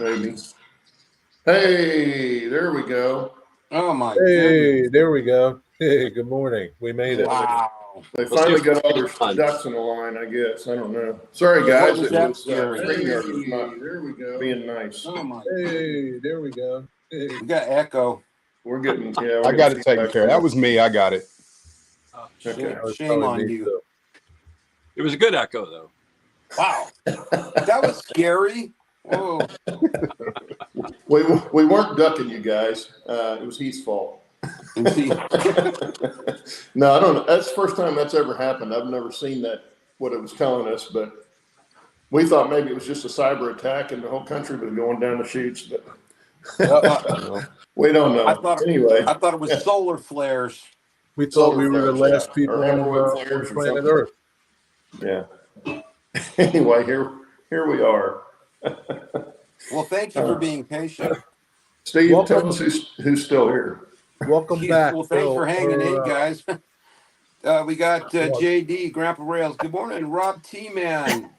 maybe. Hey, there we go. Oh my Hey, goodness. there we go. Hey, good morning. We made it. Wow. They finally got all their ducks in a line, I guess. I don't know. Sorry, guys. What was that, Gary? StreamYard was not There we go. being nice. Oh my Hey, there we go. Hey. We got echo. We're getting, yeah. I got it taken care of. That was me. I got it. Okay. Shame on you. So. It was a good echo, though. Wow. That was scary. Whoa. We weren't ducking you guys. It was Heath's fault. No, I don't know. That's the first time that's ever happened. I've never seen that, what it was telling us, but we thought maybe it was just a cyber attack and the whole country was going down the chutes, but we don't know. I thought it was solar flares. We thought we were the last people on planet Earth. Yeah. Anyway, here we are. Well, thank you for being patient. Steve, tell us who's still here. Welcome back. Well, thanks for hanging in, guys. We got JD, Grandpa Rails. Good morning, Rob T-Man,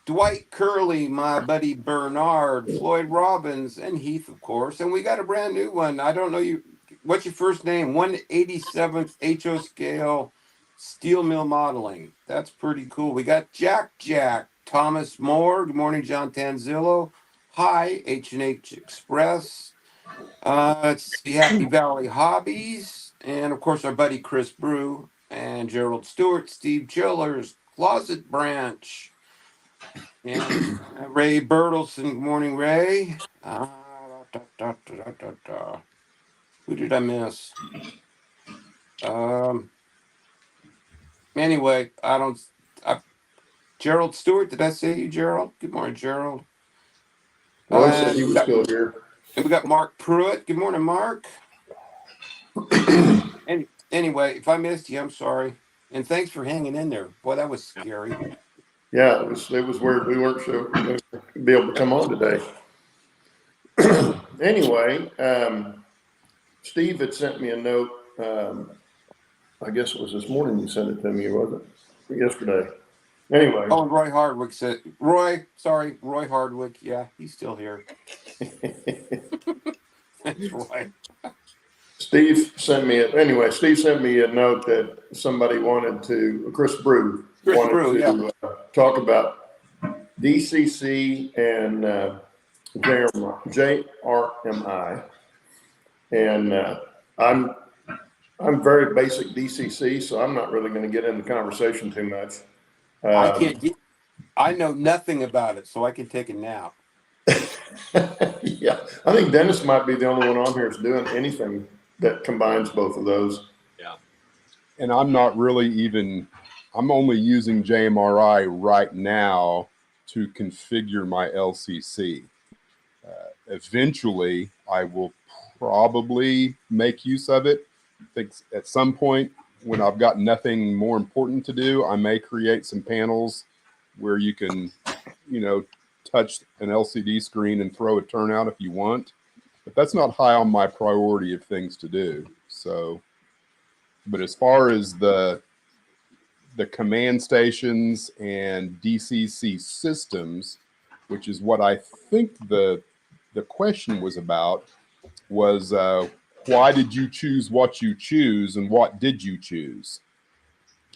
Dwight Curley, my buddy Bernard, Floyd Robbins, and Heath, of course. And we got a brand new one. I don't know you. What's your first name? 187th HO scale steel mill modeling. That's pretty cool. We got Jack, Thomas Moore. Good morning, John Tanzillo. Hi, H&H Express. Let's see, Happy Valley Hobbies, and of course our buddy Chris Brew and Gerald Stewart, Steve Chillers, Closet Branch, and Ray Bertelson. Good morning, Ray. Who did I miss? Anyway, Gerald Stewart. Did I say you, Gerald? Good morning, Gerald. I said he was still here. And we got Mark Pruitt. Good morning, Mark. And anyway, if I missed you, I'm sorry. And thanks for hanging in there. Boy, that was scary. Yeah, it was weird. We weren't sure we were going to be able to come on today. Anyway, Steve had sent me a note. I guess it was this morning you sent it to me, wasn't it? Yesterday. Anyway. Oh, and Roy Hardwick said, Roy Hardwick. Yeah, he's still here. Thanks, Roy. Steve sent me a note that somebody wanted to, Chris Brew wanted to talk about DCC and JRMI. And I'm very basic DCC, so I'm not really going to get into the conversation too much. I know nothing about it, so I can take a nap. Yeah, I think Dennis might be the only one on here that's doing anything that combines both of those. Yeah. And I'm not really I'm only using JMRI right now to configure my LCC. Eventually, I will probably make use of it. I think at some point, when I've got nothing more important to do, I may create some panels where you can, touch an LCD screen and throw a turnout if you want. But that's not high on my priority of things to do. So, but as far as the command stations and DCC systems, which is what I think the question was about, was why did you choose what you choose and what did you choose?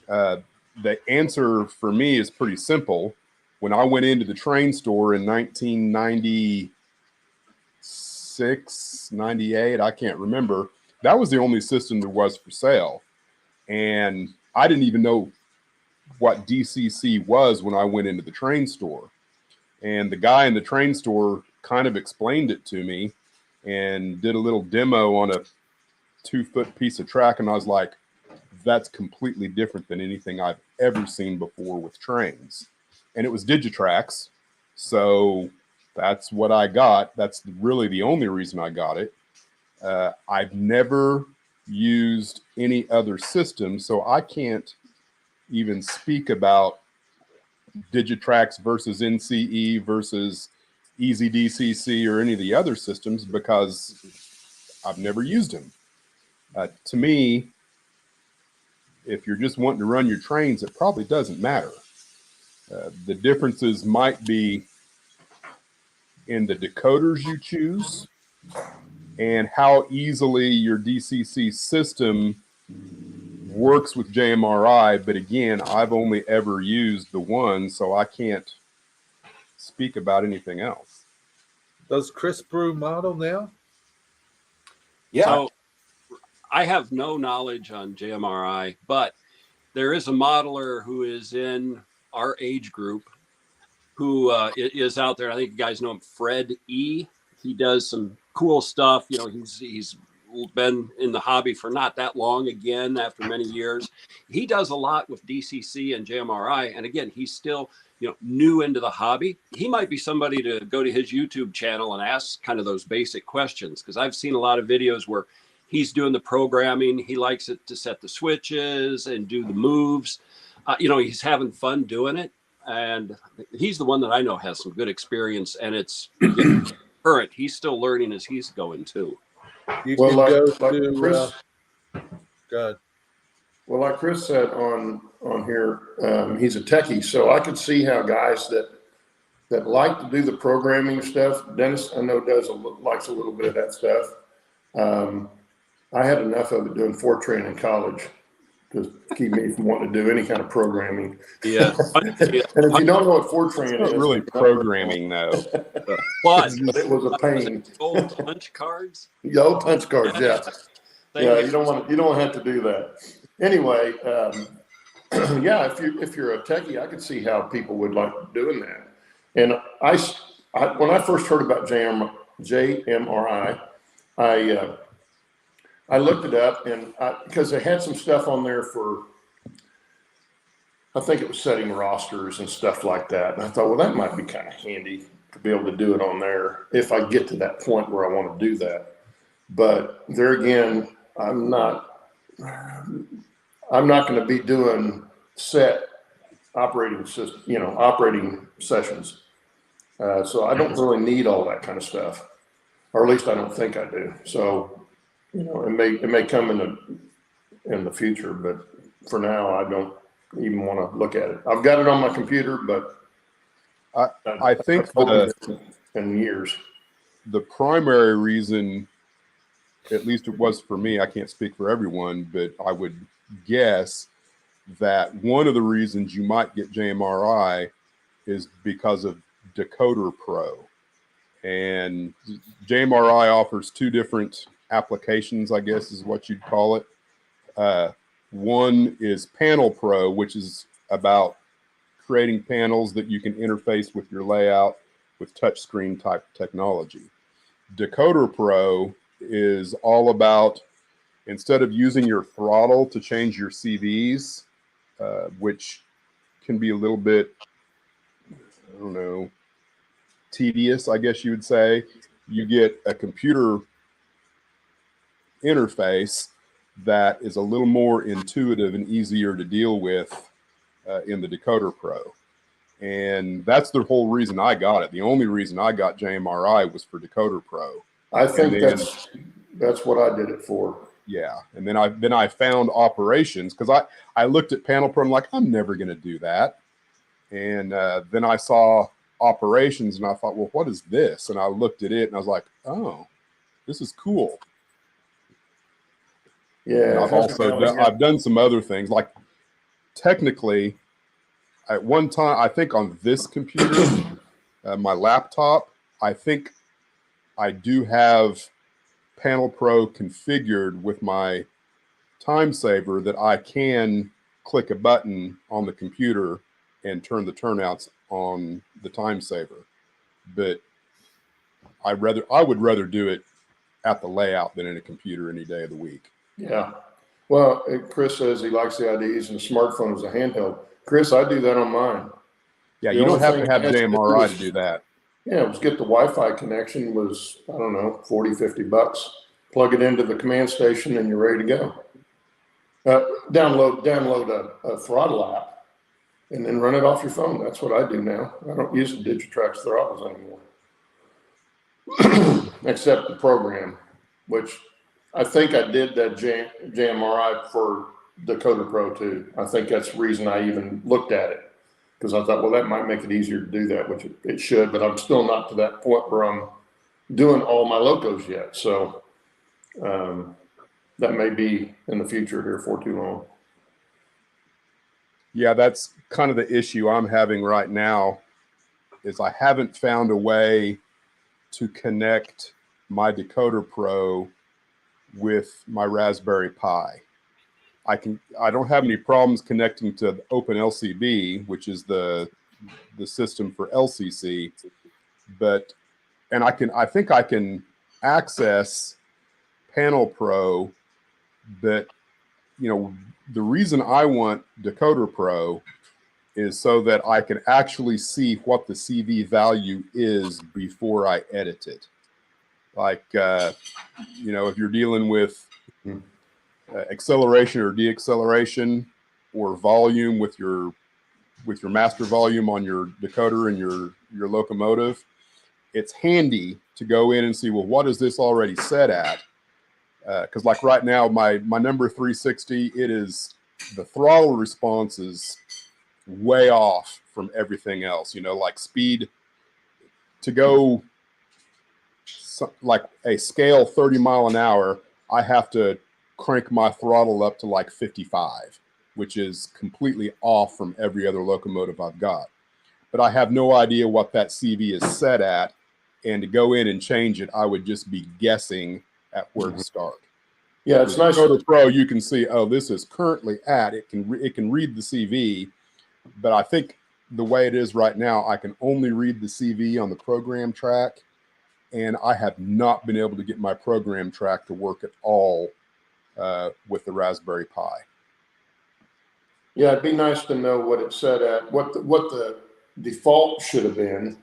The answer for me is pretty simple. When I went into the train store in 1996, 98, I can't remember, that was the only system there was for sale. And I didn't even know what DCC was when I went into the train store. And the guy in the train store kind of explained it to me and did a little demo on a 2-foot piece of track. And I was like, that's completely different than anything I've ever seen before with trains. And it was Digitrax. So that's what I got. That's really the only reason I got it. I've never used any other system, so I can't even speak about Digitrax versus NCE versus Easy DCC or any of the other systems because I've never used them. To me, if you're just wanting to run your trains, it probably doesn't matter. The differences might be in the decoders you choose and how easily your DCC system works with JMRI. But again, I've only ever used the one, so I can't speak about anything else. Does Chris Brew model now? Yeah. So I have no knowledge on JMRI, but there is a modeler who is in our age group who is out there. I think you guys know him, Fred E. He does some cool stuff. You know, he's been in the hobby for not that long. Again, after many years, he does a lot with DCC and JMRI. And again, he's still new into the hobby. He might be somebody to go to his YouTube channel and ask kind of those basic questions, because I've seen a lot of videos where he's doing the programming. He likes it to set the switches and do the moves. He's having fun doing it. And he's the one that I know has some good experience, and it's current. He's still learning as he's going too. You can go to Chris, good. well, like Chris said on here, he's a techie, so I could see how guys that like to do the programming stuff. Dennis, I know, likes a little bit of that stuff. I had enough of it doing Fortran in college to keep me from wanting to do any kind of programming. Yeah. And if you don't know what Fortran It's not is, really programming though. But it was a pain. old punch cards. The old punch cards, yeah. Same Yeah, as- you don't want to have to do that. Anyway, yeah, if you're a techie, I could see how people would like doing that. And I when I first heard about JMRI, I looked it up, and because they had some stuff on there for, I think it was setting rosters and stuff like that. And I thought, well, that might be kind of handy to be able to do it on there if I get to that point where I want to do that. But there again, I'm not going to be doing set operating system, operating sessions. So I don't really need all that kind of stuff, or at least I don't think I do. So, it may come in the future, but for now, I don't even want to look at it. I've got it on my computer, but I think in years. the primary reason, at least it was for me, I can't speak for everyone, but I would guess that one of the reasons you might get JMRI is because of Decoder Pro. And JMRI offers two different applications, I guess is what you'd call it. One is Panel Pro, which is about creating panels that you can interface with your layout with touchscreen type technology. Decoder Pro is all about, instead of using your throttle to change your CVs, which can be a little bit, I don't know, tedious, I guess you would say, you get a computer interface that is a little more intuitive and easier to deal with in the Decoder Pro. And that's the whole reason I got it. The only reason I got JMRI was for Decoder Pro. I think that's what I did it for. Yeah, and then I found operations, because I looked at Panel Pro and I'm like, I'm never going to do that. And then I saw operations and I thought, well, what is this? And I looked at it and I was like, oh, this is cool. Yeah, and I've done some other things, like technically at one time, I think on this computer, my laptop, I think I do have Panel Pro configured with my time saver that I can click a button on the computer and turn the turnouts on the time saver. But I would rather do it at the layout than in a computer any day of the week. Yeah. Well, Chris says he likes the IDs and the smartphone as a handheld. Chris, I do that on mine. Yeah, you don't have to have JMRI to do that. Yeah, let's get the Wi-Fi connection was, I don't know, $40-50. Plug it into the command station and you're ready to go. Download a throttle app and then run it off your phone. That's what I do now. I don't use the Digitrax throttles anymore. Except the program, which I think I did that JMRI for Decoder Pro too. I think that's the reason I even looked at it. because I thought, well, that might make it easier to do that, which it should, but I'm still not to that point where I'm doing all my locos yet. So that may be in the future here for too long. Yeah, that's kind of the issue I'm having right now, is I haven't found a way to connect my Decoder Pro with my Raspberry Pi. I don't have any problems connecting to OpenLCB, which is the system for LCC, but I think I can access Panel Pro, but the reason I want Decoder Pro is so that I can actually see what the CV value is before I edit it. Like, if you're dealing with acceleration or deacceleration or volume with your master volume on your decoder and your locomotive, it's handy to go in and see, well, what is this already set at? Because like right now, my number 360, the throttle response is way off from everything else. Like speed to go like a scale 30 mile an hour, I have to crank my throttle up to like 55, which is completely off from every other locomotive I've got. But I have no idea what that CV is set at, and to go in and change it, I would just be guessing at where to start. Yeah, it's nice. Decoder Pro, you can see, oh, this is currently at. It can read the CV, but I think the way it is right now, I can only read the CV on the program track, and I have not been able to get my program track to work at all with the Raspberry Pi. Yeah, it'd be nice to know what it said at, what the default should have been,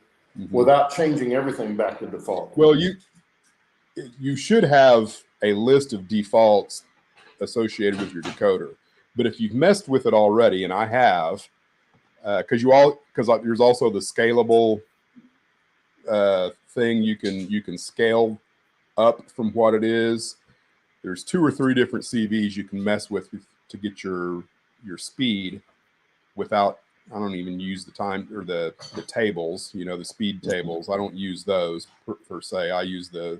without changing everything back to default. Well, you should have a list of defaults associated with your decoder, but if you've messed with it already, and I have, because there's also the scalable thing you can scale up from what it is. There's 2 or 3 different CVs you can mess with to get your speed without. I don't even use the time or the tables, the speed tables. I don't use those per se. I use the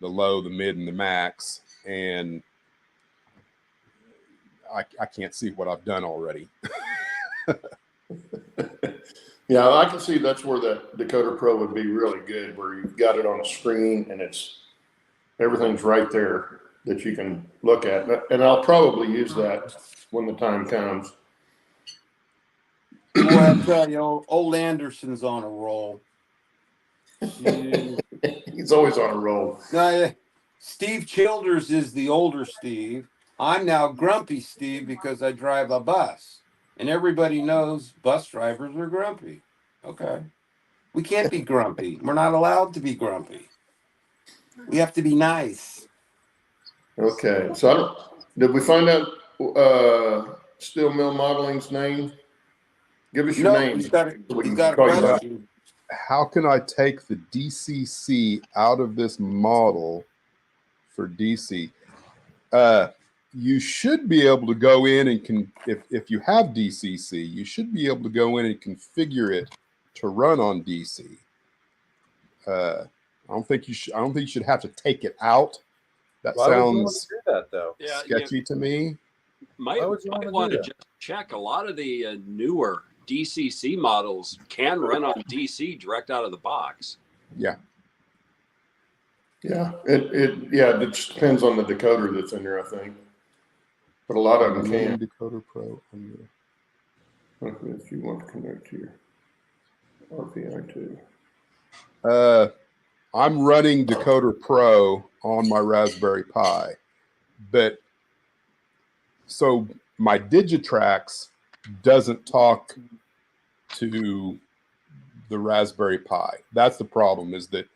low, the mid, and the max, and I can't see what I've done already. Yeah, I can see that's where the Decoder Pro would be really good, where you've got it on a screen and everything's right there that you can look at. And I'll probably use that when the time comes. Boy, I tell you, old Anderson's on a roll. He's always on a roll. No, Steve Childers is the older Steve. I'm now grumpy Steve because I drive a bus. And everybody knows bus drivers are grumpy. Okay. We can't be grumpy. We're not allowed to be grumpy. We have to be nice. Okay. So did we find out Steel Mill Modeling's name? Give us your name. He's got a question. How can I take the DCC out of this model for DC? You should be able to go in and if you have DCC, you should be able to go in and configure it to run on DC. I don't think you should have to take it out. That sounds do that, though? sketchy to me. Might want to just check. A lot of the newer DCC models can run on DC direct out of the box. Yeah. Yeah, it just depends on the decoder that's in there, I think. But a lot of them can. Decoder Pro. Okay, if you want to connect to your RPI too. I'm running Decoder Pro on my Raspberry Pi, but so my Digitrax doesn't talk to the Raspberry Pi. That's the problem, is that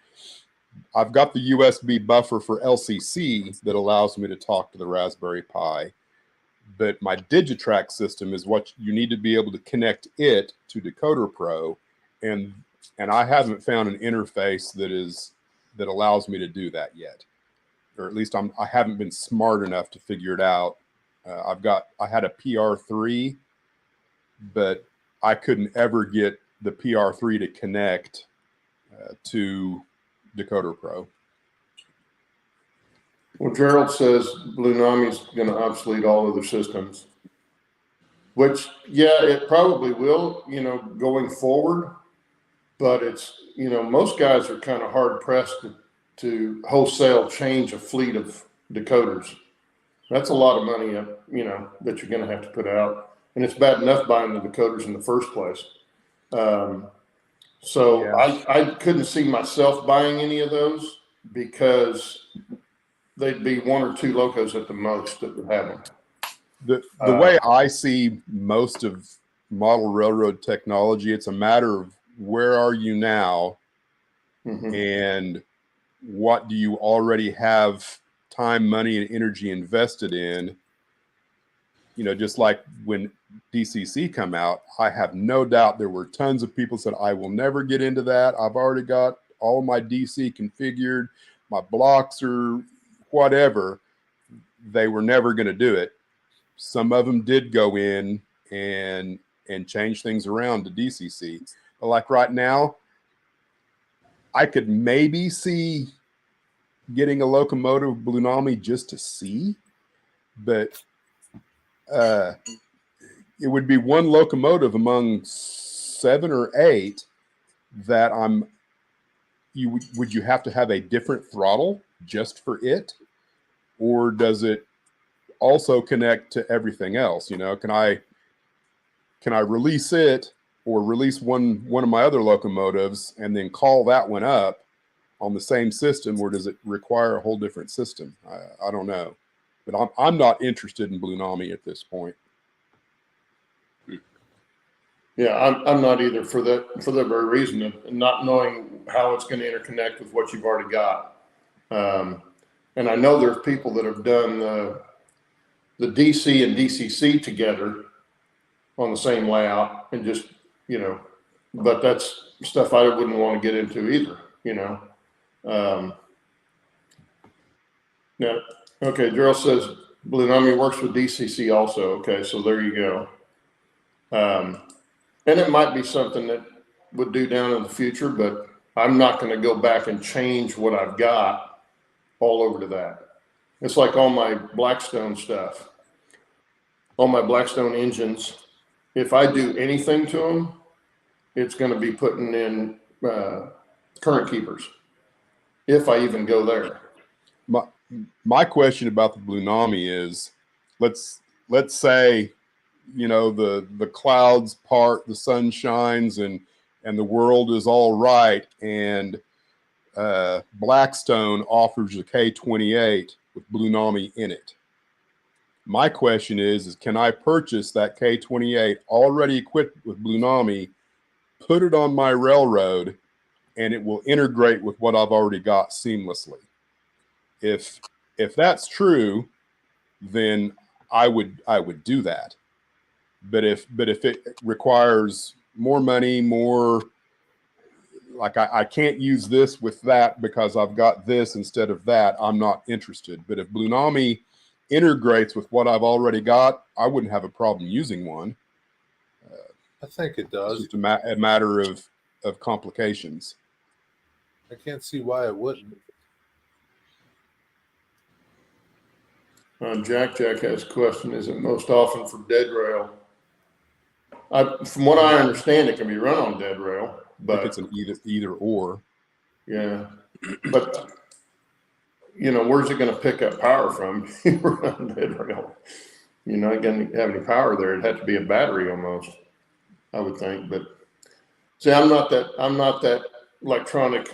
I've got the USB buffer for LCC that allows me to talk to the Raspberry Pi, but my Digitrax system is what you need to be able to connect it to Decoder Pro, and I haven't found an interface that allows me to do that yet, or at least I haven't been smart enough to figure it out. I had a PR3, but I couldn't ever get the PR3 to connect to Decoder Pro. Well, Gerald says Blue Nami's going to obsolete all other systems, which, yeah, it probably will, going forward. But it's, most guys are kind of hard pressed to wholesale change a fleet of decoders. That's a lot of money, that you're going to have to put out. And it's bad enough buying the decoders in the first place. So yeah. I couldn't see myself buying any of those because they'd be one or two locos at the most that would have them. The way I see most of model railroad technology, it's a matter of where are you now, and what do you already have time, money, and energy invested in. Just like when DCC come out, I have no doubt there were tons of people said, I will never get into that. I've already got all my DC configured, my blocks or whatever. They were never going to do it. Some of them did go in and change things around to DCC. But like right now, I could maybe see getting a locomotive Blue Nami just to see, but it would be one locomotive among 7 or 8 that would you have to have a different throttle just for it? Or does it also connect to everything else? Can I release it or release one of my other locomotives and then call that one up on the same system, or does it require a whole different system? I don't know, but I'm not interested in Blue Nami at this point. Yeah, I'm not either for that very reason of not knowing how it's going to interconnect with what you've already got. And I know there's people that have done the DC and DCC together on the same layout and just, but that's stuff I wouldn't want to get into either, Yeah. Okay. Gerald says Blue Nami works with DCC also. Okay. So there you go. And it might be something that would do down in the future, but I'm not going to go back and change what I've got all over to that. It's like all my Blackstone stuff, all my Blackstone engines. If I do anything to them, it's going to be putting in current keepers, if I even go there. My question about the Blue Nami is, let's say, the clouds part, the sun shines, and the world is all right, and Blackstone offers a K28 with Blue Nami in it. My question is can I purchase that K28 already equipped with Blue Nami, put it on my railroad, and it will integrate with what I've already got seamlessly? If that's true, then I would do that. But if it requires more money, more like I can't use this with that because I've got this instead of that, I'm not interested. But if Blue Nami integrates with what I've already got, I wouldn't have a problem using one. I think it does. It's just a matter of complications. I can't see why it wouldn't. Jack has a question. Is it most often for dead rail? From what I understand, it can be run on dead rail, but it's an either or. Yeah, but where's it going to pick up power from? Run dead rail. You're not going to have any power there. It'd have to be a battery almost, I would think. But see, I'm not that electronic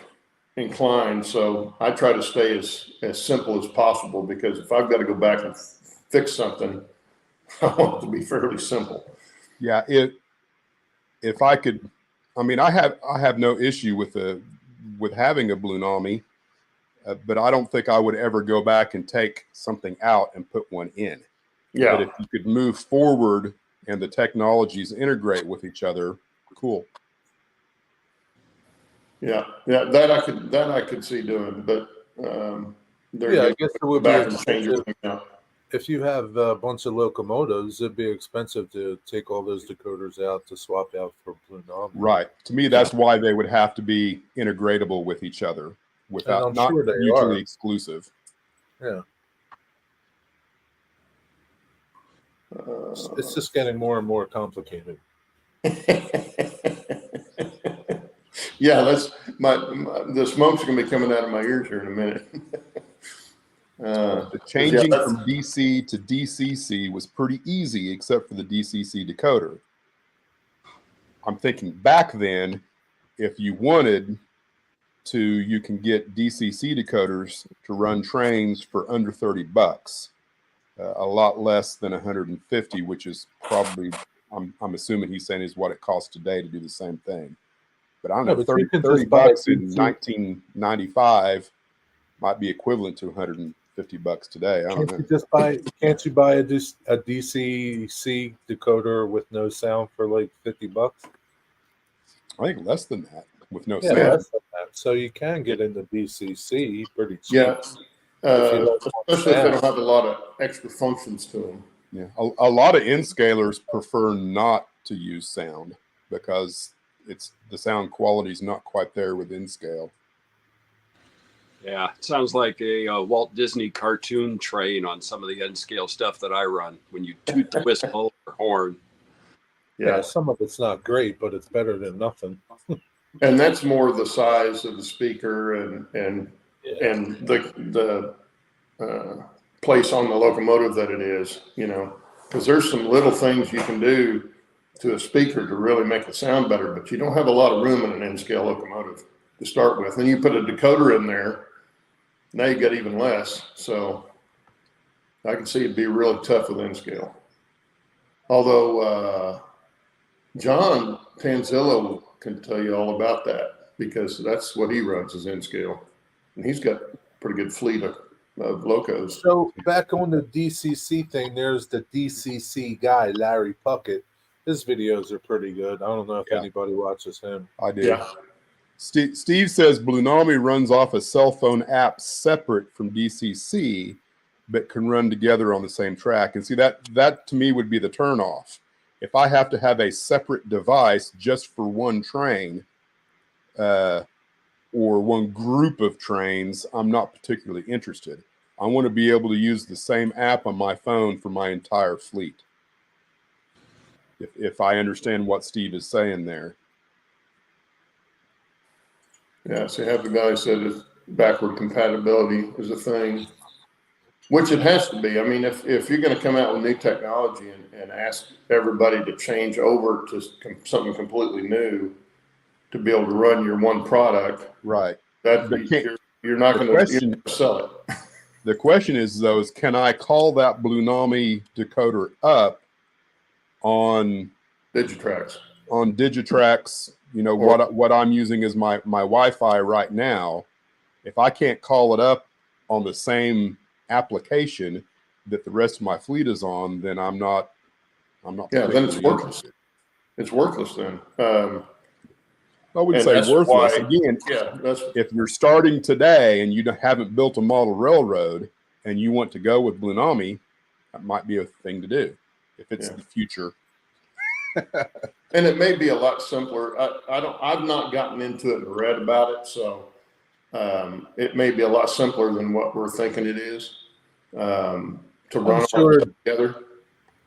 inclined, so I try to stay as simple as possible, because if I've got to go back and fix something, I want it to be fairly simple. Yeah, if I could, I have no issue with having a Blue Nami, but I don't think I would ever go back and take something out and put one in. Yeah. But if you could move forward and the technologies integrate with each other, cool. Yeah, that I could see doing, but I guess there would be back and change everything out. if you have a bunch of locomotives, it'd be expensive to take all those decoders out to swap out for Blue Nom. Right. To me, that's why they would have to be integratable with each other, without I'm not sure they mutually are. exclusive. Yeah. It's just getting more and more complicated. Yeah, that's the smoke's gonna be coming out of my ears here in a minute. The changing from DC to DCC was pretty easy, except for the DCC decoder. I'm thinking back then, if you wanted to, you can get DCC decoders to run trains for under $30, a lot less than 150, which is probably, I'm assuming he's saying is what it costs today to do the same thing. But I don't know, but 30 bucks in 1995 might be equivalent to $150 today. I don't know. Can't you buy a DCC decoder with no sound for like $50? I think less than that with no Yeah, sound. less than that. So you can get into DCC pretty cheap. Yeah, if especially if they don't have a lot of extra functions to them. Yeah, a lot of N-scalers prefer not to use sound because the sound quality is not quite there with N-scale. Yeah, it sounds like a Walt Disney cartoon train on some of the N-scale stuff that I run when you toot the whistle or horn. Yeah, some of it's not great, but it's better than nothing. And that's more the size of the speaker and the place on the locomotive that it is, because there's some little things you can do to a speaker to really make it sound better, but you don't have a lot of room in an N-scale locomotive to start with. And you put a decoder in there, now you got even less. So I can see it'd be really tough with N-scale. Although John Tanzillo can tell you all about that because that's what he runs is N-scale. And he's got a pretty good fleet of locos. So back on the DCC thing, there's the DCC guy, Larry Puckett. His videos are pretty good. I don't know if anybody watches him. I do. Yeah. Steve says Blue Nami runs off a cell phone app separate from DCC, but can run together on the same track. And see, that to me would be the turnoff. If I have to have a separate device just for one train or one group of trains, I'm not particularly interested. I want to be able to use the same app on my phone for my entire fleet. If I understand what Steve is saying there. Yeah, so you have the guy said that backward compatibility is a thing, which it has to be. I mean, if you're going to come out with new technology and ask everybody to change over to something completely new to be able to run your one product, right? You're not going to sell it. The question is, though, can I call that Blue Nami decoder up on Digitrax? On Digitrax, what I'm using is my Wi-Fi right now. If I can't call it up on the same application that the rest of my fleet is on, then I'm not. Yeah, then it's worthless. It's worthless then. I wouldn't say worthless. Again, if you're starting today and you haven't built a model railroad and you want to go with Blue Nami, that might be a thing to do if it's the future. And it may be a lot simpler. I've not gotten into it and read about it, so it may be a lot simpler than what we're thinking it is to run together.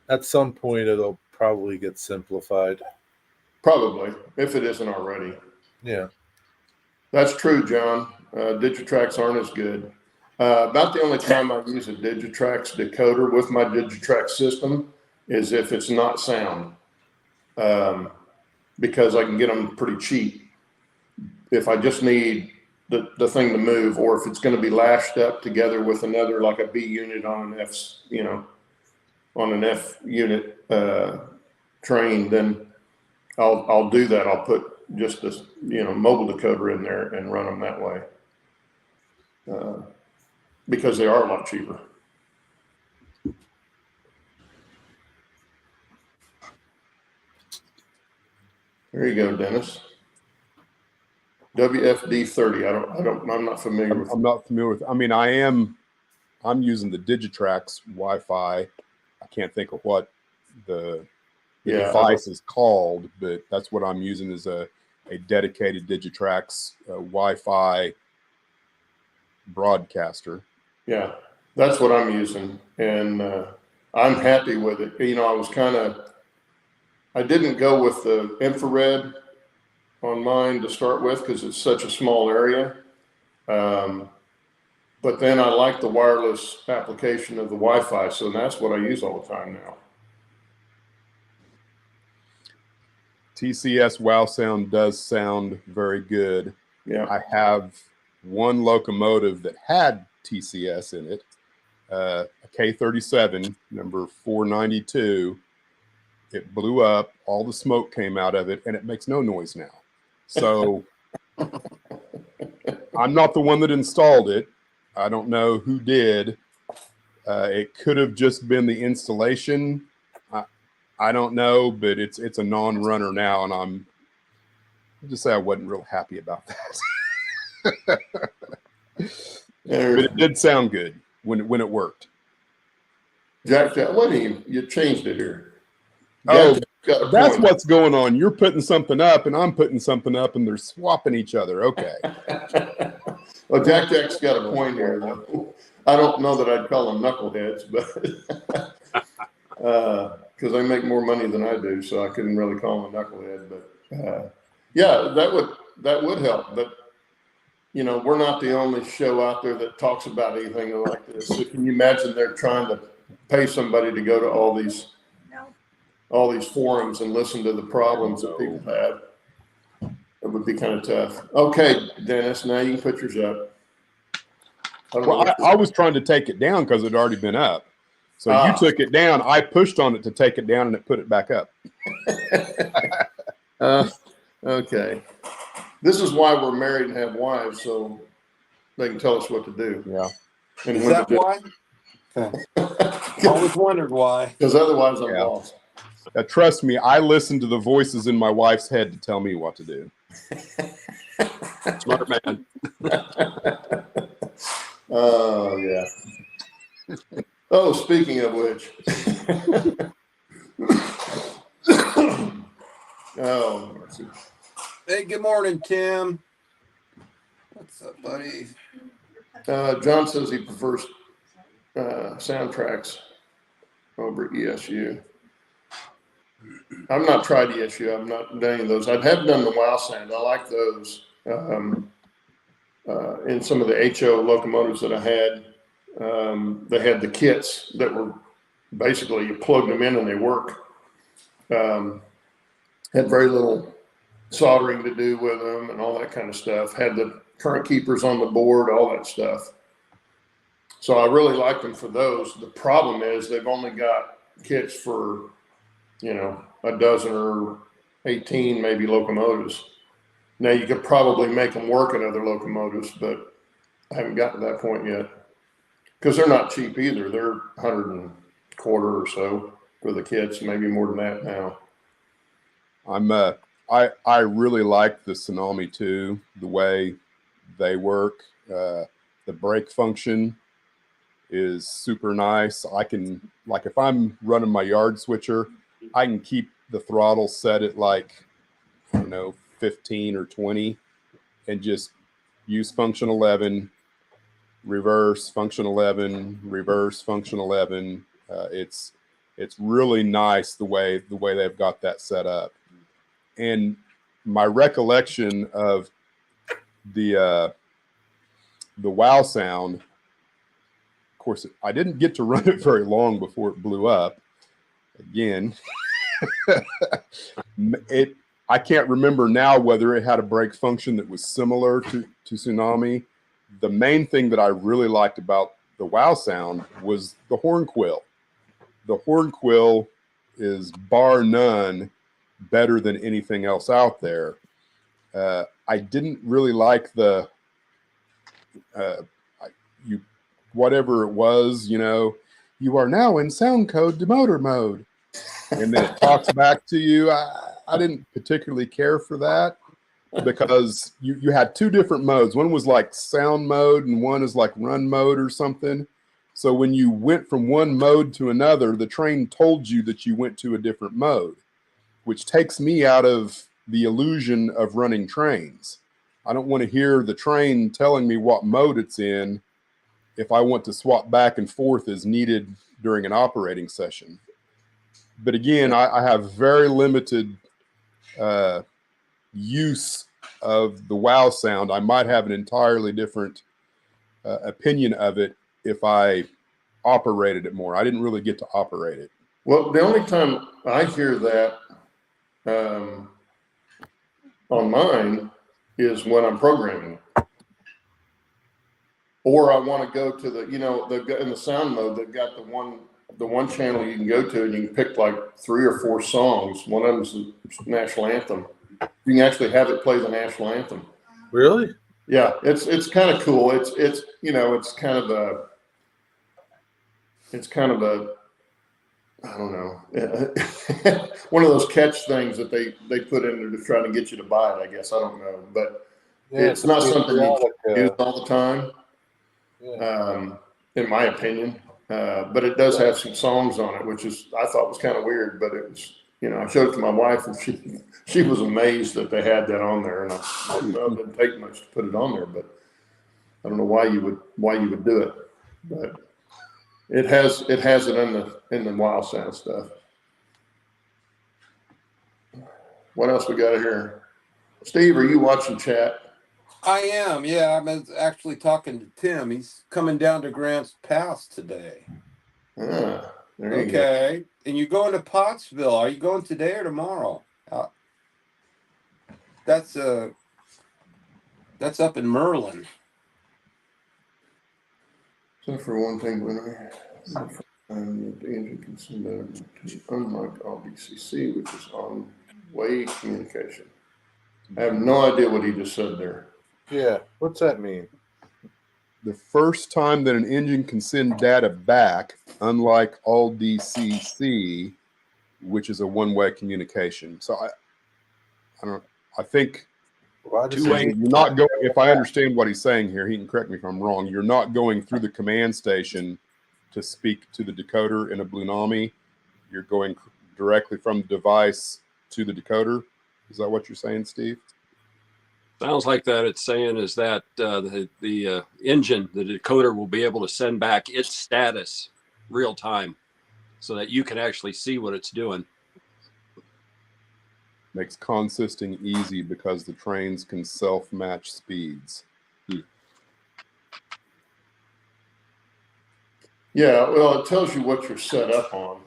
At some point, it'll probably get simplified. Probably, if it isn't already. Yeah, that's true, John. Digitrax aren't as good. About the only time I use a Digitrax decoder with my Digitrax system is if it's not sound. Because I can get them pretty cheap if I just need the thing to move, or if it's going to be lashed up together with another, like a B unit on an F unit train, then I'll do that. I'll put just this mobile decoder in there and run them that way because they are a lot cheaper. There you go, Dennis. WFD 30. I'm not familiar with. I'm not familiar with. I mean, I am I'm using the Digitrax Wi-Fi. I can't think of what the device is called, but that's what I'm using is a dedicated Digitrax Wi-Fi broadcaster. Yeah, that's what I'm using, and I'm happy with it. You know, I didn't go with the infrared on mine to start with because it's such a small area. But then I like the wireless application of the Wi-Fi, so that's what I use all the time now. TCS Wow Sound does sound very good. Yeah. I have one locomotive that had TCS in it, a K37, number 492. It blew up, all the smoke came out of it, and it makes no noise now. So I'm not the one that installed it. I don't know who did. It could have just been the installation. I don't know, but it's a non-runner now, and I'll just say I wasn't real happy about that. But it did sound good when it worked. Jack, what do you changed it here? Oh, got a that's point. what's going on. You're putting something up, and I'm putting something up, and they're swapping each other. Okay. Well, Jack's got a point here, though. I don't know that I'd call them knuckleheads, but because they make more money than I do, so I couldn't really call them a knucklehead. But yeah, that would help. But you know, we're not the only show out there that talks about anything like this. So can you imagine they're trying to pay somebody to go to all these forums and listen to the problems that people have? It would be kind of tough. Okay, Dennis, now you can put yours up. I was trying to take it down because it had already been up. So you took it down. I pushed on it to take it down, and it put it back up. Okay. This is why we're married and have wives, so they can tell us what to do. Yeah. And Is that why? Okay. Always wondered why. Because otherwise I'm lost. Trust me, I listen to the voices in my wife's head to tell me what to do. Smart man. Oh, yeah. Oh, speaking of which. Oh, mercy. Hey, good morning, Tim. What's up, buddy? John says he prefers soundtracks over ESU. I've not tried ESU. I've not done any of those. I have done the Wow Sound. I like those. In some of the HO locomotives that I had, they had the kits that were basically you plug them in and they work. Had very little soldering to do with them and all that kind of stuff. Had the current keepers on the board, all that stuff. So I really like them for those. The problem is they've only got kits for, you know, a dozen or 18 maybe locomotives. Now you could probably make them work in other locomotives, but I haven't gotten to that point yet because they're not cheap either. They're $100 and a quarter or so for the kits, maybe more than that now. I really like the Tsunami 2, the way they work. The brake function is super nice. I can, like, if I'm running my yard switcher, I can keep the throttle set at like, I don't know, 15 or 20 and just use function 11, reverse function 11, reverse function 11. It's really nice the way they've got that set up. And my recollection of the Wow Sound, of course, I didn't get to run it very long before it blew up. Again, I can't remember now whether it had a brake function that was similar to Tsunami. The main thing that I really liked about the Wow Sound was the horn quill. The horn quill is bar none better than anything else out there. I didn't really like the whatever it was, you know, you are now in sound code demoter mode. And then it talks back to you. I didn't particularly care for that because you had two different modes. One was like sound mode and one is like run mode or something. So when you went from one mode to another, the train told you that you went to a different mode, which takes me out of the illusion of running trains. I don't want to hear the train telling me what mode it's in if I want to swap back and forth as needed during an operating session. But again, I have very limited use of the wow sound. I might have an entirely different opinion of it if I operated it more. I didn't really get to operate it. Well, the only time I hear that on mine is when I'm programming it. Or I want to go to the, you know, they've got in the sound mode, they've got the one channel you can go to and you can pick like 3 or 4 songs. One of them is the national anthem. You can actually have it play the national anthem. Really? Yeah, it's kind of cool. It's you know, it's kind of a I don't know, one of those catch things that they put in there to try to get you to buy it, I guess. I don't know, but Yeah, it's not something you can use yeah. all the time, in my opinion. But it does have some songs on it, which is I thought was kind of weird, but it was, you know, I showed it to my wife and she was amazed that they had that on there, and it didn't take much to put it on there, but I don't know why you would do it, but it has it in the wild sound stuff. What else we got here? Steve, are you watching chat? I am. Yeah, I'm actually talking to Tim. He's coming down to Grants Pass today. There you go. Okay. And you're going to Pottsville. Are you going today or tomorrow? That's up in Merlin. So for one thing, when the engine can send that, unlike all BCC, which is on way communication. I have no idea what he just said there. Yeah. What's that mean? The first time that an engine can send data back, unlike all DCC, which is a one-way communication. So I think Two-way. you're not going, if I understand what he's saying here, he can correct me if I'm wrong, you're not going through the command station to speak to the decoder in a Bluenami. You're going directly from the device to the decoder. Is that what you're saying, Steve? Sounds like that it's saying is that the engine, the decoder, will be able to send back its status real time so that you can actually see what it's doing. Makes consisting easy because the trains can self-match speeds. Yeah, well, it tells you what you're set up on.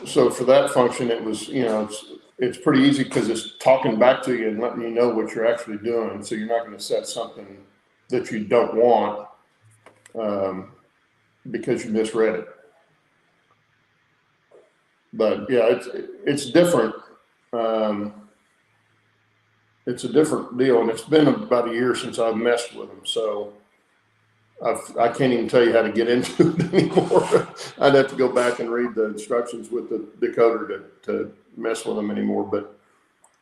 So for that function, it was, you know, it's pretty easy because it's talking back to you and letting you know what you're actually doing. So you're not going to set something that you don't want because you misread it. But yeah, it's different. It's a different deal, and it's been about a year since I've messed with them. So I can't even tell you how to get into it anymore. I'd have to go back and read the instructions with the decoder to mess with them anymore. But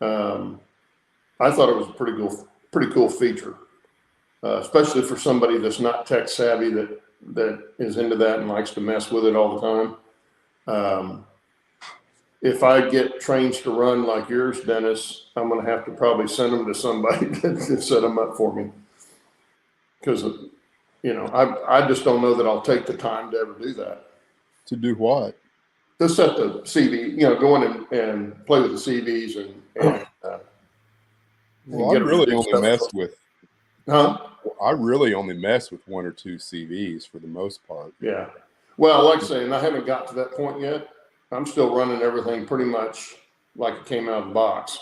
I thought it was a pretty cool feature, especially for somebody that's not tech savvy that is into that and likes to mess with it all the time. If I get trains to run like yours, Dennis, I'm going to have to probably send them to somebody to set them up for me, because you know, I just don't know that I'll take the time to ever do that. To do what? To set the CV, you know, go in and play with the CVs and well, I really only mess with. Huh? I really only mess with 1 or 2 CVs for the most part. Yeah. Well, like I say, and I haven't got to that point yet. I'm still running everything pretty much like it came out of the box,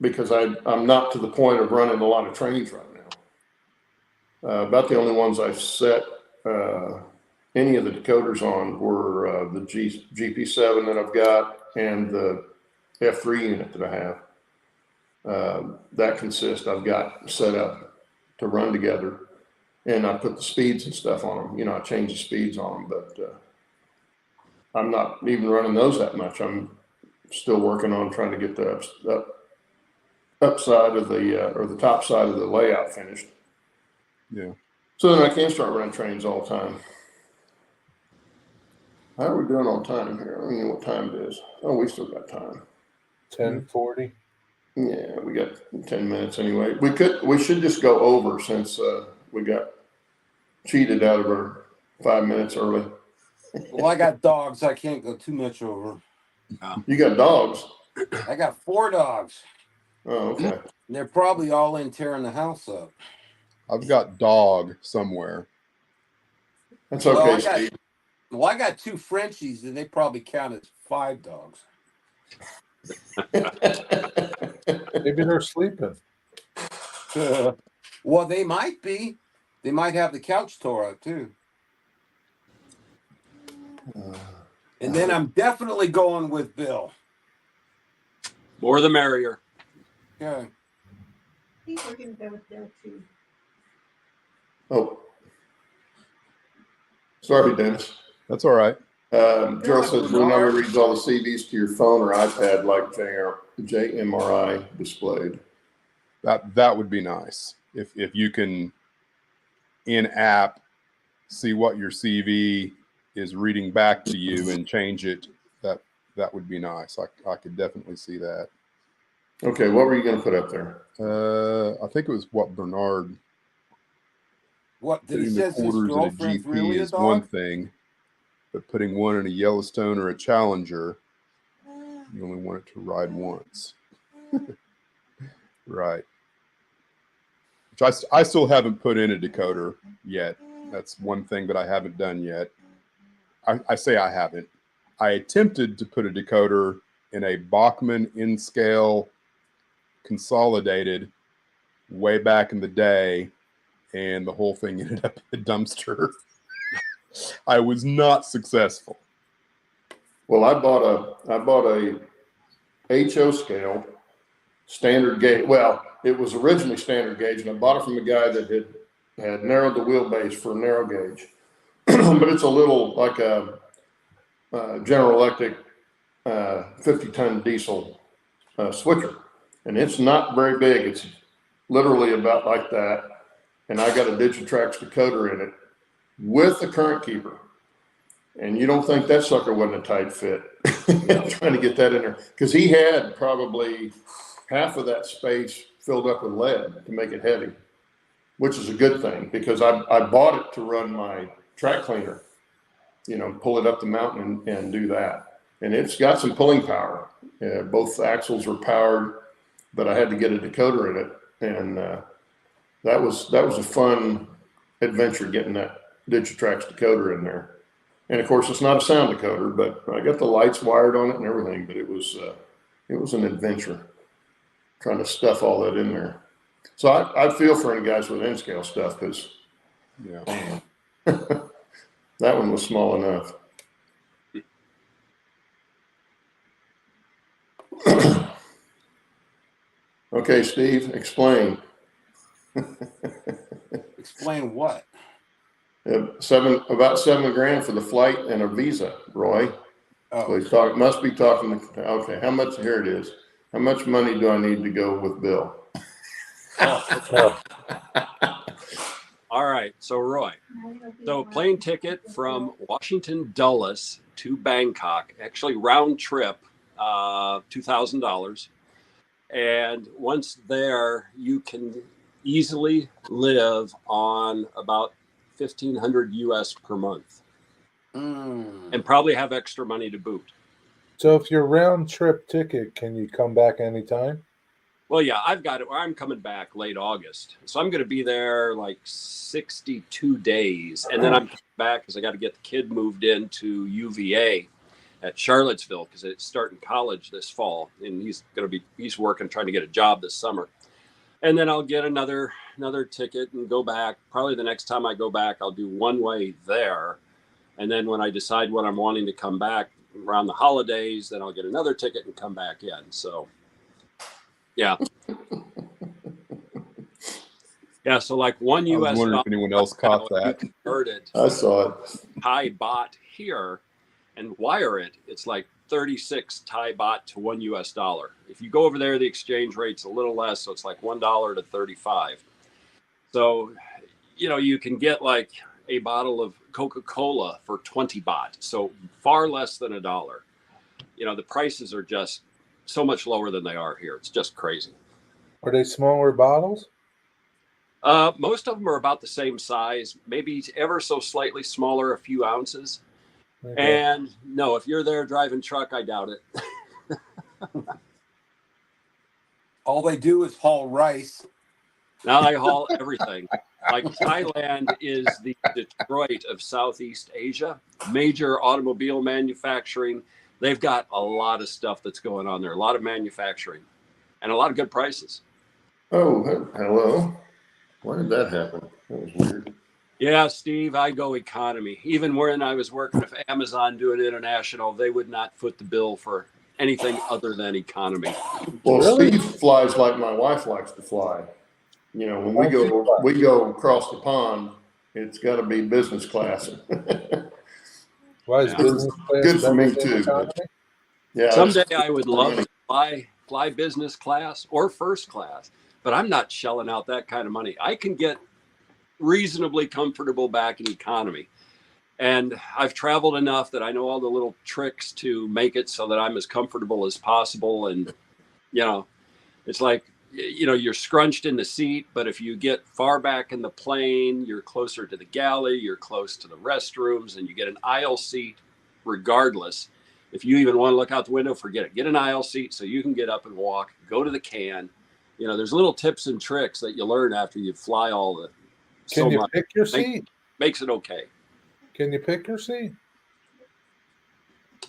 because I'm not to the point of running a lot of trains right now. About the only ones I've set any of the decoders on were the GP7 that I've got and the F3 unit that I have. That consists, I've got set up to run together, and I put the speeds and stuff on them. You know, I change the speeds on them, but I'm not even running those that much. I'm still working on trying to get the upside of the or the top side of the layout finished. Yeah. So then I can start running trains all the time. How are we doing on time here? I don't know what time it is. Oh, we still got time. 10:40. Yeah, we got 10 minutes anyway. We should just go over since we got cheated out of our 5 minutes early. Well, I got dogs. I can't go too much over. You got dogs? I got 4 dogs. Oh, okay. They're probably all in tearing the house up. I've got dog somewhere. That's Well, okay, I got- Steve. Well, I got 2 Frenchies, and they probably count as 5 dogs. Maybe they're sleeping. Well, they might be. They might have the couch tore up too. And then I'm definitely going with Bill. More the merrier. Yeah. I think we're gonna go with Bill too. Oh, sorry, Dennis. That's all right. Gerald says, we never reads all the CVs to your phone or iPad like JMRI displayed. That would be nice if you can in app see what your CV is reading back to you and change it. That would be nice. I could definitely see that. Okay, what were you going to put up there? I think it was what Bernard. What did he Putting the says his quarters in a girlfriend's GP really a is one dog? thing, but putting one in a Yellowstone or a Challenger, you only want it to ride once. Right. Which I still haven't put in a decoder yet. That's one thing that I haven't done yet. I say I haven't. I attempted to put a decoder in a Bachmann in-scale consolidated way back in the day, and the whole thing ended up in a dumpster. I was not successful. Well, I bought a HO scale standard gauge. Well, it was originally standard gauge, and I bought it from a guy that had narrowed the wheelbase for narrow gauge. But it's a little like a General Electric 50-ton diesel switcher, and it's not very big. It's literally about like that, and I got a Digitrax decoder in it with a current keeper. And you don't think that sucker wasn't a tight fit? Trying to get that in there, because he had probably half of that space filled up with lead to make it heavy, which is a good thing, because I bought it to run my track cleaner, pull it up the mountain and do that. And it's got some pulling power. Both axles are powered, but I had to get a decoder in it. And that was a fun adventure, getting that Digitrax decoder in there. And of course, it's not a sound decoder, but I got the lights wired on it and everything. But it was an adventure trying to stuff all that in there. So I feel for any guys with N-scale stuff, because Yeah. that one was small enough. Okay, Steve, explain. Explain what? About $7,000 for the flight and a visa, Roy. Oh, So he must be talking. Okay, how much? Here it is. How much money do I need to go with Bill? Oh, All right. So, Roy, so plane ticket from Washington Dulles to Bangkok, actually round trip, $2,000. And once there, you can easily live on about 1,500 US per month, and probably have extra money to boot. so if your round trip ticket, can you come back anytime? Well, yeah, I've got it. I'm coming back late August, so I'm going to be there like 62 days, and then I'm coming back because I got to get the kid moved into UVA at Charlottesville, because it's starting college this fall, and he's working, trying to get a job this summer. And then I'll get another ticket and go back. Probably the next time I go back, I'll do one way there, and then when I decide when I'm wanting to come back around the holidays, then I'll get another ticket and come back in. So, yeah. Yeah, so like one I was US wondering dollar, if anyone else caught you that. convert it I saw it. Thai baht here and wire it. It's like 36 Thai baht to $1 US. If you go over there, the exchange rate's a little less, so it's like $1 to 35. So you can get like a bottle of Coca-Cola for 20 baht, so far less than $1. The prices are just so much lower than they are here. It's just crazy. Are they smaller bottles? Most of them are about the same size, maybe ever so slightly smaller, a few ounces. Okay. And no, if you're there driving truck, I doubt it. All they do is haul rice. Now they haul everything. Like Thailand is the Detroit of Southeast Asia, major automobile manufacturing. They've got a lot of stuff that's going on there, a lot of manufacturing and a lot of good prices. Oh, hello. Why did that happen? That was weird. Yeah, Steve, I go economy. Even when I was working with Amazon doing international, they would not foot the bill for anything other than economy. Well, Really? Steve flies like my wife likes to fly. When we go across the pond, it's got to be business class. Why is Yeah. business class Good for me better than too. economy? Yeah. Someday I would love to fly business class or first class, but I'm not shelling out that kind of money. I can get reasonably comfortable back in economy. And I've traveled enough that I know all the little tricks to make it so that I'm as comfortable as possible. And, it's like, you're scrunched in the seat, but if you get far back in the plane, you're closer to the galley, you're close to the restrooms, and you get an aisle seat regardless. If you even want to look out the window, forget it. Get an aisle seat so you can get up and walk, go to the can. There's little tips and tricks that you learn after you fly all the Can you much. pick your seat? Makes it okay. Can you pick your seat?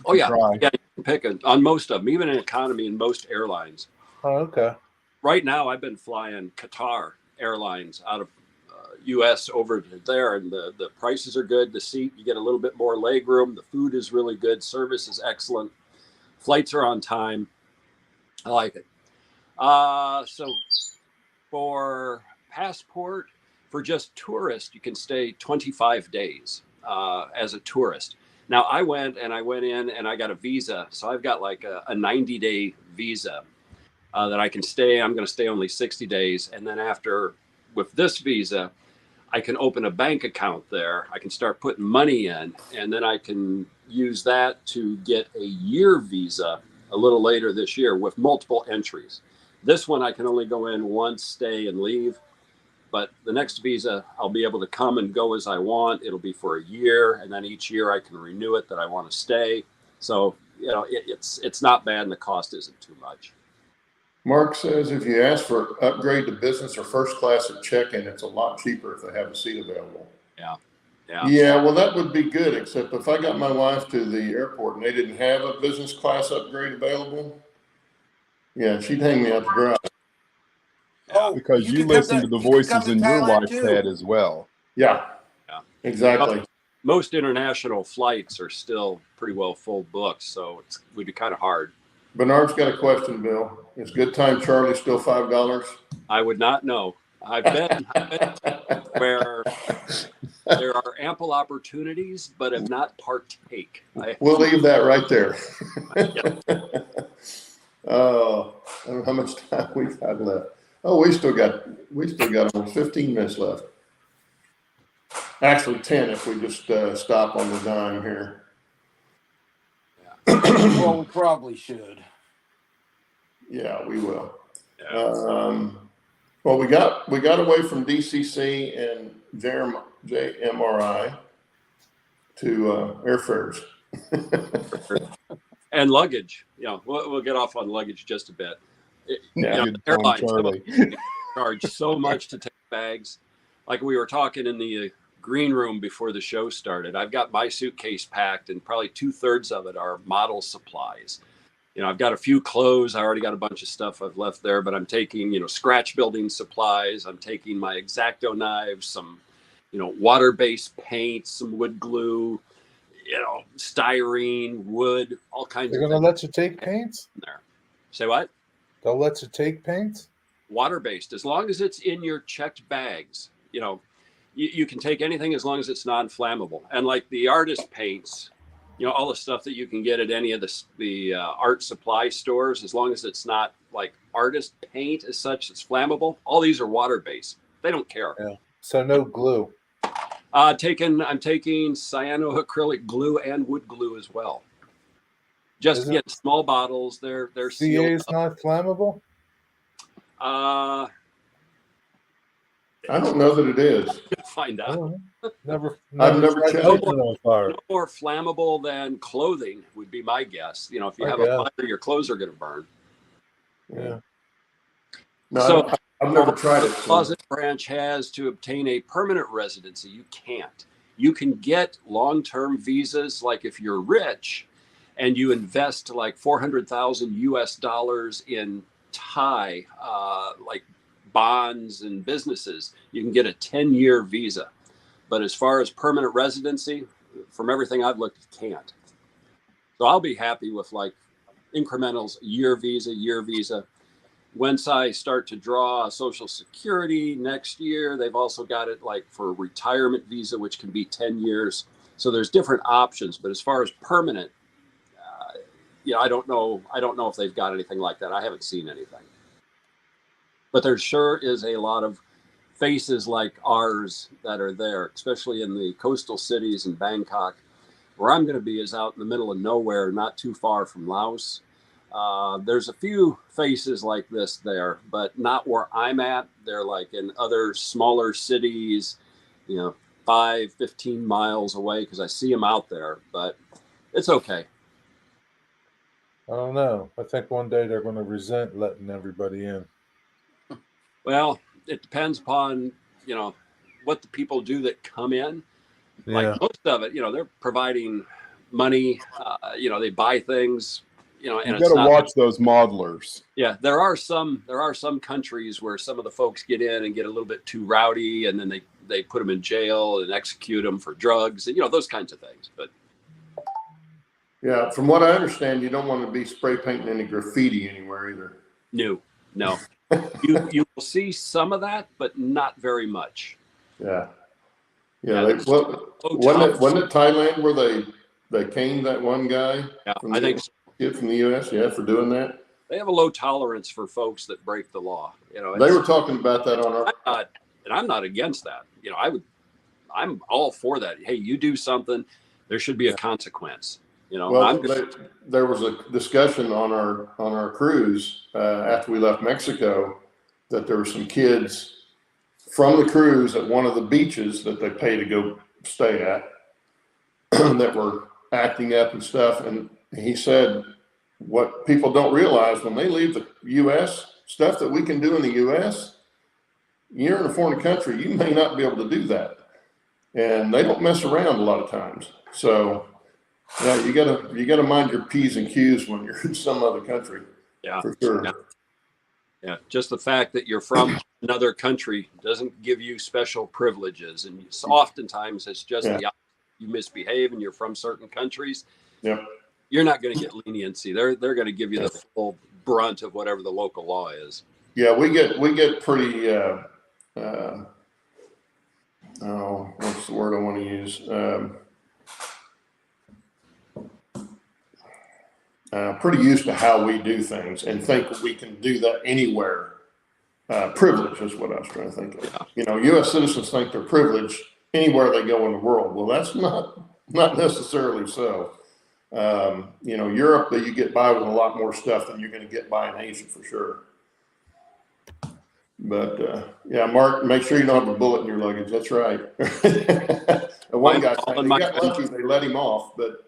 Oh, yeah. Try. Yeah, you can pick it on most of them, even in economy in most airlines. Oh, okay. Right now, I've been flying Qatar Airlines out of U.S. over to there, and the prices are good. The seat, you get a little bit more leg room. The food is really good. Service is excellent. Flights are on time. I like it. So for passport, for just tourists, you can stay 25 days as a tourist. Now, I went in and I got a visa. So I've got like a 90-day visa that I can stay. I'm going to stay only 60 days. And then with this visa, I can open a bank account there. I can start putting money in, and then I can use that to get a year visa a little later this year with multiple entries. This one, I can only go in once, stay, and leave. But the next visa, I'll be able to come and go as I want. It'll be for a year, and then each year I can renew it that I want to stay. So, it's not bad, and the cost isn't too much. Mark says if you ask for upgrade to business or first class at check-in, it's a lot cheaper if they have a seat available. Yeah. Yeah, well, that would be good, except if I got my wife to the airport and they didn't have a business class upgrade available, yeah, she'd hang me out to dry. Oh, Because you can listen come to the you can come voices to in your Thailand, wife's too. head as well. Yeah, Yeah. exactly. Most international flights are still pretty well full booked, so it would be kind of hard. Bernard's got a question, Bill. Is Good Time Charlie still $5? I would not know. I've been where there are ample opportunities, but have not partake. We'll leave that right there. Yeah. Oh, I don't know how much time we got left. Oh, we still got almost 15 minutes left. Actually, 10 if we just stop on the dime here. Well, we probably should. Yeah, we will. Yeah. Well, we got away from DCC and JMRI to airfares. And luggage. We'll get off on luggage just a bit. Good time, Airlines Charlie. charge so much to take bags. Like we were talking in the green room before the show started. I've got my suitcase packed, and probably 2/3 of it are model supplies. I've got a few clothes. I already got a bunch of stuff I've left there, but I'm taking, scratch building supplies. I'm taking my X-Acto knives, some, water-based paint, some wood glue, styrene, wood, all kinds They're of going things to let you take paints? in there. Say what? They'll let you take paints? Water-based, as long as it's in your checked bags. You can take anything as long as it's non-flammable. And like the artist paints, all the stuff that you can get at any of the art supply stores, as long as it's not like artist paint as such, it's flammable. All these are water-based. They don't care. Yeah. So no glue. I'm taking cyanoacrylic glue and wood glue as well. Just Is it- get small bottles. They're CA sealed is up. not flammable. I don't know that it is. Find I out. don't know. Never I've never tried checked. lighting it on fire. No more flammable than clothing would be my guess. You know, if you I have guess. a fire, your clothes are going to burn. Yeah. No, So- I've never tried The it. So. closet branch has to obtain a permanent residency. You can't. You can get long-term visas, like if you're rich and you invest like 400,000 US dollars in Thai, like bonds and businesses, you can get a 10-year visa. But as far as permanent residency, from everything I've looked, you can't. So I'll be happy with like incrementals, year visa. Once I start to draw Social Security next year, they've also got it like for retirement visa, which can be 10 years. So there's different options. But as far as permanent, I don't know. I don't know if they've got anything like that. I haven't seen anything. But there sure is a lot of faces like ours that are there, especially in the coastal cities in Bangkok. Where I'm going to be is out in the middle of nowhere, not too far from Laos. There's a few faces like this there, but not where I'm at. They're like in other smaller cities, 5-15 miles away, because I see them out there, but it's okay. I don't know. I think one day they're going to resent letting everybody in. Well, it depends upon, what the people do that come in. Yeah. Like most of it, they're providing money, they buy things, and You it's got to not watch those modelers. Yeah, there are some countries where some of the folks get in and get a little bit too rowdy, and then they put them in jail and execute them for drugs and those kinds of things. But Yeah, from what I understand, you don't want to be spray painting any graffiti anywhere either. no. You will see some of that, but not very much. Yeah. Yeah, Wasn't it Thailand where they caned that one guy? Yeah, from I the think so. kid from the U.S. Yeah, for doing that. They have a low tolerance for folks that break the law. They were talking about that on our. I'm not against that. I'm all for that. Hey, you do something, there should be a consequence. Well, there was a discussion on our cruise after we left Mexico that there were some kids from the cruise at one of the beaches that they pay to go stay at that were acting up and stuff. And he said, what people don't realize when they leave the U.S., stuff that we can do in the U.S., you're in a foreign country, you may not be able to do that. And they don't mess around a lot of times. So, yeah, you gotta mind your P's and Q's when you're in some other country. Yeah, for sure. Yeah. Just the fact that you're from another country doesn't give you special privileges, and oftentimes it's just you misbehave and you're from certain countries. Yep. You're not going to get leniency. They're going to give you the full brunt of whatever the local law is. Yeah, we get pretty. What's the word I want to use? Pretty used to how we do things and think we can do that anywhere. Privilege is what I was trying to think of. Yeah. U.S. citizens think they're privileged anywhere they go in the world. Well, that's not necessarily so. Europe, you get by with a lot more stuff than you're going to get by in Asia for sure. But Mark, make sure you don't have a bullet in your luggage. That's right. One guy said he got lucky; they let him off, but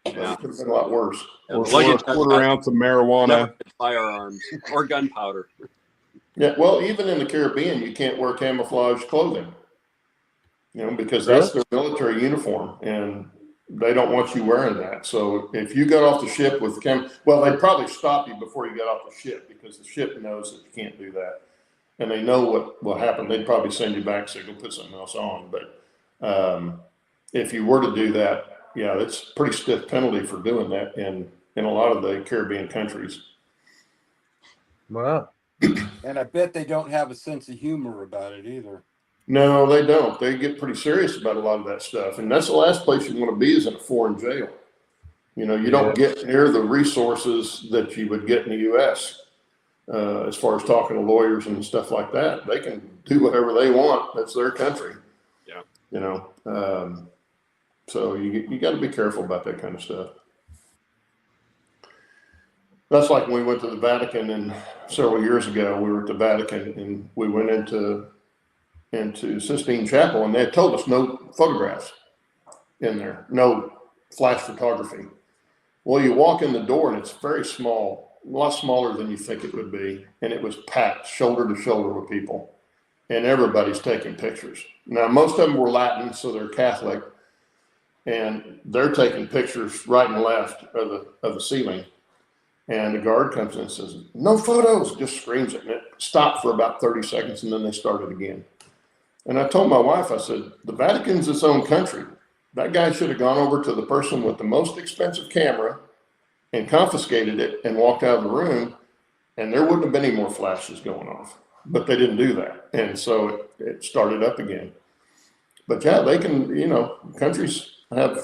it could have been a lot worse. Or a quarter ounce of marijuana, firearms, or gunpowder. Yeah, well, even in the Caribbean, you can't wear camouflage clothing. Because that's their military uniform, and they don't want you wearing that. So if you got off the ship with they'd probably stop you before you got off the ship because the ship knows that you can't do that. And they know what will happen. They'd probably send you back, so go put something else on. But if you were to do that, it's a pretty stiff penalty for doing that in a lot of the Caribbean countries. Wow. And I bet they don't have a sense of humor about it either. No, they don't. They get pretty serious about a lot of that stuff. And that's the last place you want to be is in a foreign jail. You don't get near the resources that you would get in the U.S. as far as talking to lawyers and stuff like that. They can do whatever they want. That's their country. Yeah. You know, so you got to be careful about that kind of stuff. That's like when we went to the Vatican, and several years ago, we were at the Vatican and we went into Sistine Chapel, and they had told us no photographs in there, no flash photography. Well, you walk in the door and it's very small, a lot smaller than you think it would be. And it was packed shoulder to shoulder with people, and everybody's taking pictures. Now, most of them were Latin, so they're Catholic, and they're taking pictures right and left of the ceiling. And the guard comes in and says, "No photos," just screams it. And it stopped for about 30 seconds, and then they started again. And I told my wife, I said, the Vatican's its own country. That guy should have gone over to the person with the most expensive camera and confiscated it and walked out of the room, and there wouldn't have been any more flashes going off. But they didn't do that. And so it started up again. But yeah, they can, you know, countries have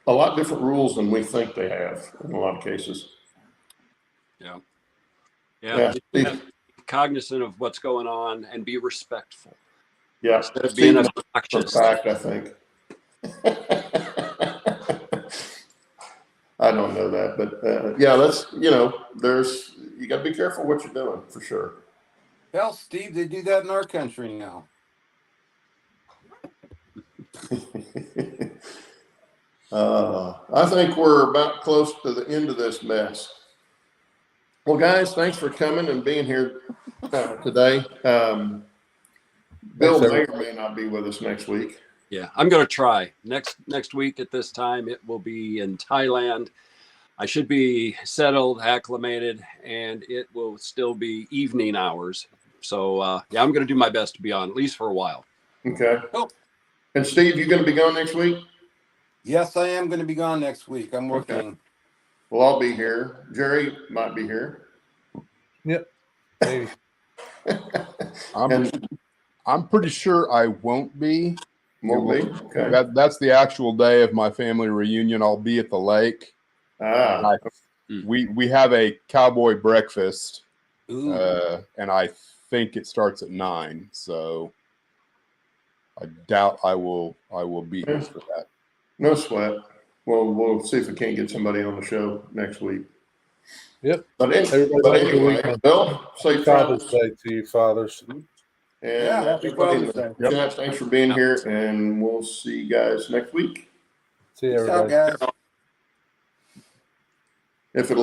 a lot different rules than we think they have in a lot of cases. Yeah. Yeah. You have to be cognizant of what's going on and be respectful. Yeah. Instead of being For obnoxious. fact, I think. I don't know that, but yeah, that's, you know, you got to be careful what you're doing for sure. Hell, Steve, they do that in our country now. I think we're about close to the end of this mess. Well, guys, thanks for coming and being here today. Bill may or may not be with us next week. Yeah, I'm going to try. Next week at this time, it will be in Thailand. I should be settled, acclimated, and it will still be evening hours. So, yeah, I'm going to do my best to be on, at least for a while. Okay. Oh. And Steve, you going to be gone next week? Yes, I am going to be gone next week. I'm working. Okay. Well, I'll be here. Jerry might be here. Yep. Maybe. I'm pretty sure I won't be. Won't be? Okay. That's the actual day of my family reunion. I'll be at the lake. We have a cowboy breakfast, and I think it starts at 9. So I doubt I will be here for that. No sweat. Well, we'll see if we can't get somebody on the show next week. Yep. But Everybody anyway, Bill, safe Father's travels. Day to you, fathers. And Yeah, happy everybody in the Father's Day. chat, thanks for being here, and we'll see you guys next week. See you, Peace out, everybody. guys. If it